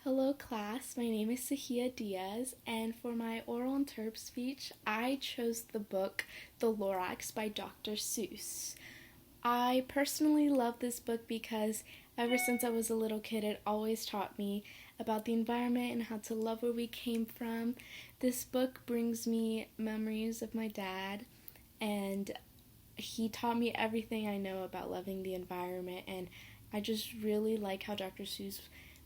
Hello class, my name is Sahia Diaz, and for my oral Interp speech, I chose the book The Lorax by Dr. Seuss. I personally love this book because ever since I was a little kid, it always taught me about the environment and how to love where we came from. This book brings me memories of my dad, and he taught me everything I know about loving the environment, and I just really like how Dr. Seuss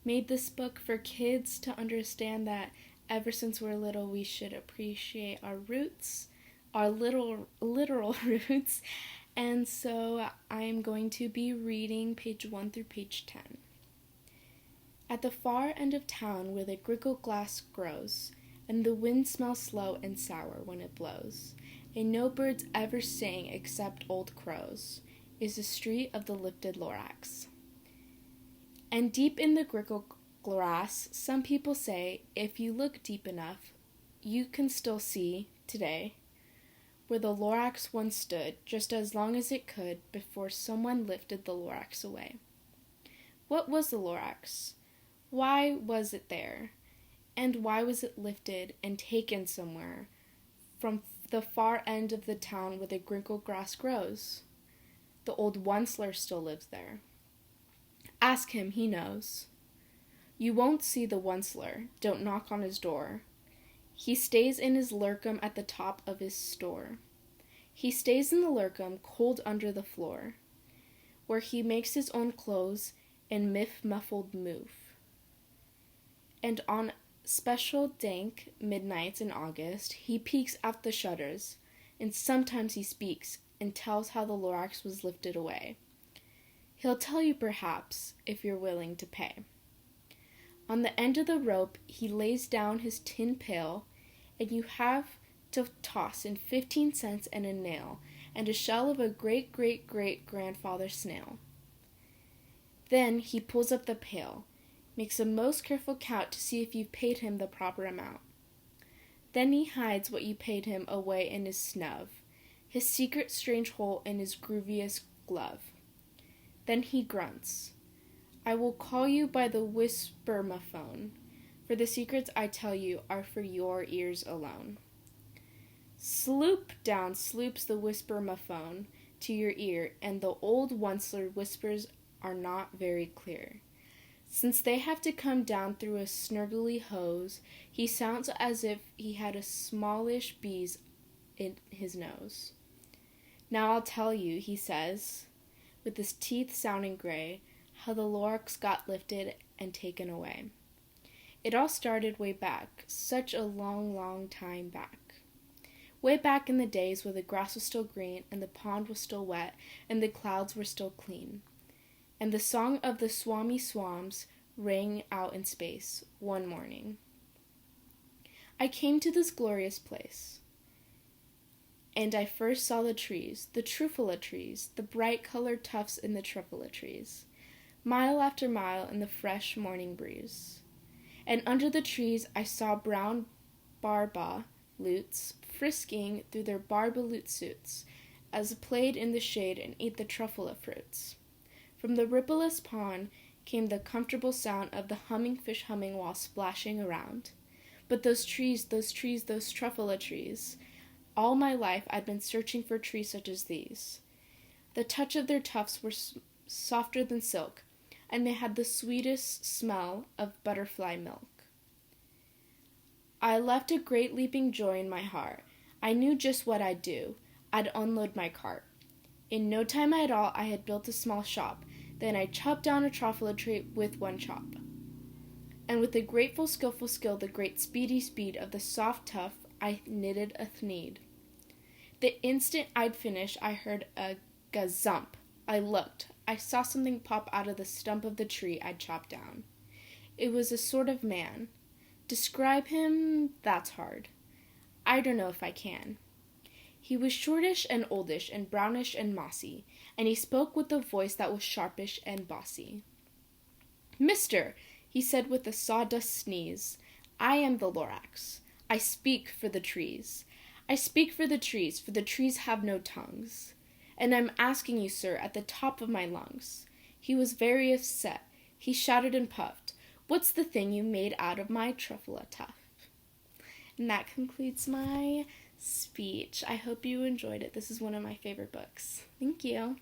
made this book for kids to understand that ever since we're little we should appreciate our roots, our literal roots. And so I am going to be reading page 1 through page 10. At the far end of town where the grickle glass grows, and the wind smells slow and sour when it blows, and no birds ever sing except old crows, is the street of the lifted Lorax. And deep in the grickle grass, some people say, if you look deep enough, you can still see, today, where the Lorax once stood, just as long as it could, before someone lifted the Lorax away. What was the Lorax? Why was it there? And why was it lifted and taken somewhere from the far end of the town where the grickle grass grows? The old Onceler still lives there. Ask him, he knows. You won't see the Onceler, don't knock on his door. He stays in his lurkum at the top of his store. He stays in the lurkum, cold under the floor, where he makes his own clothes and muffled move. And on special dank midnights in August, he peeks out the shutters, and sometimes he speaks and tells how the Lorax was lifted away. He'll tell you perhaps, if you're willing to pay. On the end of the rope he lays down his tin pail, and you have to toss in 15 cents and a nail, and a shell of a great-great-great-grandfather snail. Then he pulls up the pail, makes a most careful count to see if you've paid him the proper amount. Then he hides what you paid him away in his snub, his secret strange hole in his grooviest glove. Then he grunts, I will call you by the whispermaphone, for the secrets I tell you are for your ears alone. Sloop down sloops the whispermaphone to your ear, and the old Onceler whispers are not very clear. Since they have to come down through a snurgly hose, he sounds as if he had a smallish bees in his nose. Now I'll tell you, he says, with his teeth sounding gray, how the Lorax got lifted and taken away. It all started way back, such a long, long time back. Way back in the days where the grass was still green, and the pond was still wet, and the clouds were still clean. And the song of the swami swans rang out in space one morning. I came to this glorious place, and I first saw the trees, the truffula trees, the bright-colored tufts in the truffula trees, mile after mile in the fresh morning breeze. And under the trees I saw brown barba lutes frisking through their barbaloot suits, as played in the shade and ate the truffula fruits. From the rippleless pond came the comfortable sound of the humming fish humming while splashing around. But those trees, those truffula trees, all my life I'd been searching for trees such as these. The touch of their tufts were softer than silk, and they had the sweetest smell of butterfly milk. I left a great leaping joy in my heart. I knew just what I'd do. I'd unload my cart. In no time at all I had built a small shop. Then I chopped down a truffula tree with one chop. And with a grateful skillful skill, the great speedy speed of the soft tuft, I knitted a thneed. The instant I'd finished, I heard a gazump. I looked. I saw something pop out of the stump of the tree I'd chopped down. It was a sort of man. Describe him, that's hard. I don't know if I can. He was shortish and oldish and brownish and mossy, and he spoke with a voice that was sharpish and bossy. Mister, he said with a sawdust sneeze, I am the Lorax. I speak for the trees. I speak for the trees have no tongues. And I'm asking you, sir, at the top of my lungs. He was very upset. He shouted and puffed. What's the thing you made out of my truffle tuff? And that concludes my speech. I hope you enjoyed it. This is one of my favorite books. Thank you.